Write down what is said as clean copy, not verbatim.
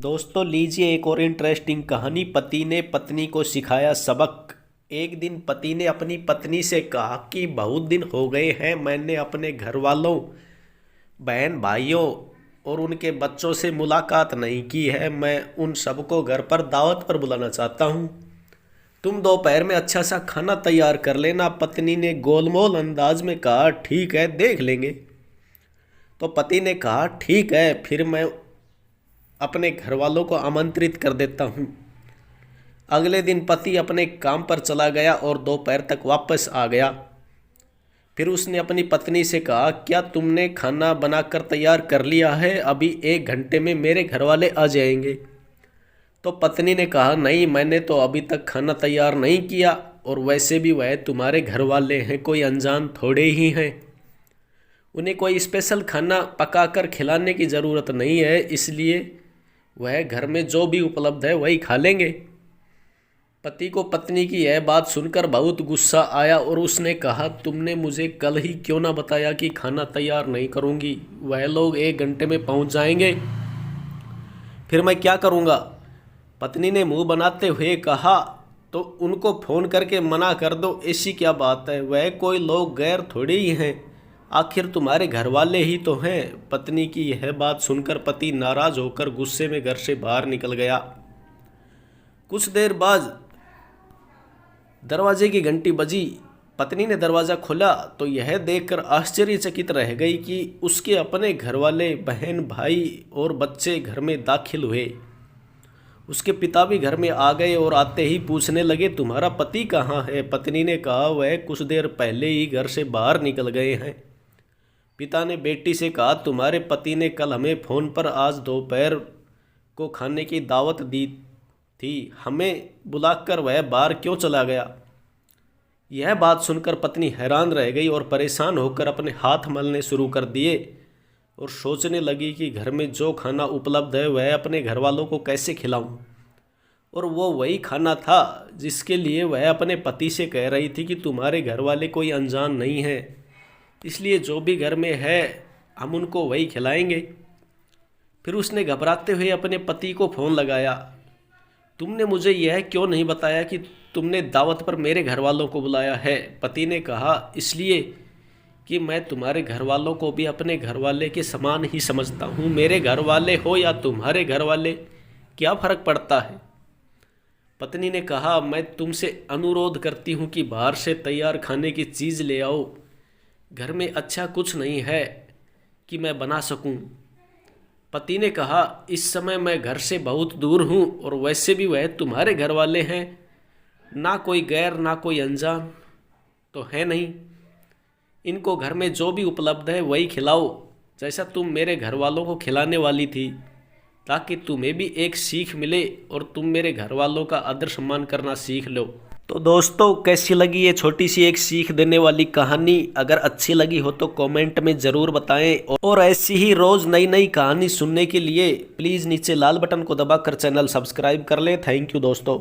दोस्तों लीजिए एक और इंटरेस्टिंग कहानी। पति ने पत्नी को सिखाया सबक। एक दिन पति ने अपनी पत्नी से कहा कि बहुत दिन हो गए हैं मैंने अपने घर वालों, बहन भाइयों और उनके बच्चों से मुलाकात नहीं की है। मैं उन सबको घर पर दावत पर बुलाना चाहता हूँ। तुम दोपहर में अच्छा सा खाना तैयार कर लेना। पत्नी ने गोलमोल अंदाज में कहा, ठीक है देख लेंगे। तो पति ने कहा, ठीक है फिर मैं अपने घर वालों को आमंत्रित कर देता हूँ। अगले दिन पति अपने काम पर चला गया और दोपहर तक वापस आ गया। फिर उसने अपनी पत्नी से कहा, क्या तुमने खाना बनाकर तैयार कर लिया है? अभी 1 घंटे में मेरे घर वाले आ जाएंगे। तो पत्नी ने कहा, नहीं मैंने तो अभी तक खाना तैयार नहीं किया, और वैसे भी वह तुम्हारे घर वाले हैं, कोई अनजान थोड़े ही हैं। उन्हें कोई स्पेशल खाना पकाकर खिलाने की ज़रूरत नहीं है, इसलिए वह घर में जो भी उपलब्ध है वही खा लेंगे। पति को पत्नी की यह बात सुनकर बहुत गुस्सा आया और उसने कहा, तुमने मुझे कल ही क्यों ना बताया कि खाना तैयार नहीं करूँगी? वह लोग 1 घंटे में पहुँच जाएंगे, फिर मैं क्या करूँगा? पत्नी ने मुंह बनाते हुए कहा, तो उनको फ़ोन करके मना कर दो, ऐसी क्या बात है? वह कोई लोग गैर थोड़ी ही हैं, आखिर तुम्हारे घर वाले ही तो हैं। पत्नी की यह बात सुनकर पति नाराज़ होकर गुस्से में घर से बाहर निकल गया। कुछ देर बाद दरवाजे की घंटी बजी। पत्नी ने दरवाज़ा खोला तो यह देखकर आश्चर्यचकित रह गई कि उसके अपने घर वाले, बहन भाई और बच्चे घर में दाखिल हुए। उसके पिता भी घर में आ गए और आते ही पूछने लगे, तुम्हारा पति कहाँ है? पत्नी ने कहा, वह कुछ देर पहले ही घर से बाहर निकल गए हैं। पिता ने बेटी से कहा, तुम्हारे पति ने कल हमें फ़ोन पर आज दोपहर को खाने की दावत दी थी, हमें बुलाकर वह बाहर क्यों चला गया? यह बात सुनकर पत्नी हैरान रह गई और परेशान होकर अपने हाथ मलने शुरू कर दिए और सोचने लगी कि घर में जो खाना उपलब्ध है वह अपने घर वालों को कैसे खिलाऊं। और वो वही खाना था जिसके लिए वह अपने पति से कह रही थी कि तुम्हारे घर वाले कोई अनजान नहीं है, इसलिए जो भी घर में है हम उनको वही खिलाएंगे। फिर उसने घबराते हुए अपने पति को फ़ोन लगाया, तुमने मुझे यह क्यों नहीं बताया कि तुमने दावत पर मेरे घर वालों को बुलाया है? पति ने कहा, इसलिए कि मैं तुम्हारे घर वालों को भी अपने घर वाले के समान ही समझता हूँ। मेरे घर वाले हो या तुम्हारे घर वाले, क्या फ़र्क पड़ता है? पत्नी ने कहा, मैं तुमसे अनुरोध करती हूँ कि बाहर से तैयार खाने की चीज़ ले आओ। घर में अच्छा कुछ नहीं है कि मैं बना सकूं। पति ने कहा, इस समय मैं घर से बहुत दूर हूं और वैसे भी वह तुम्हारे घर वाले हैं, ना कोई गैर ना कोई अनजान तो है नहीं। इनको घर में जो भी उपलब्ध है वही खिलाओ, जैसा तुम मेरे घर वालों को खिलाने वाली थी, ताकि तुम्हें भी एक सीख मिले और तुम मेरे घर वालों का आदर सम्मान करना सीख लो। तो दोस्तों कैसी लगी ये छोटी सी एक सीख देने वाली कहानी? अगर अच्छी लगी हो तो कमेंट में ज़रूर बताएं, और ऐसी ही रोज़ नई नई कहानी सुनने के लिए प्लीज़ नीचे लाल बटन को दबाकर चैनल सब्सक्राइब कर लें। थैंक यू दोस्तों।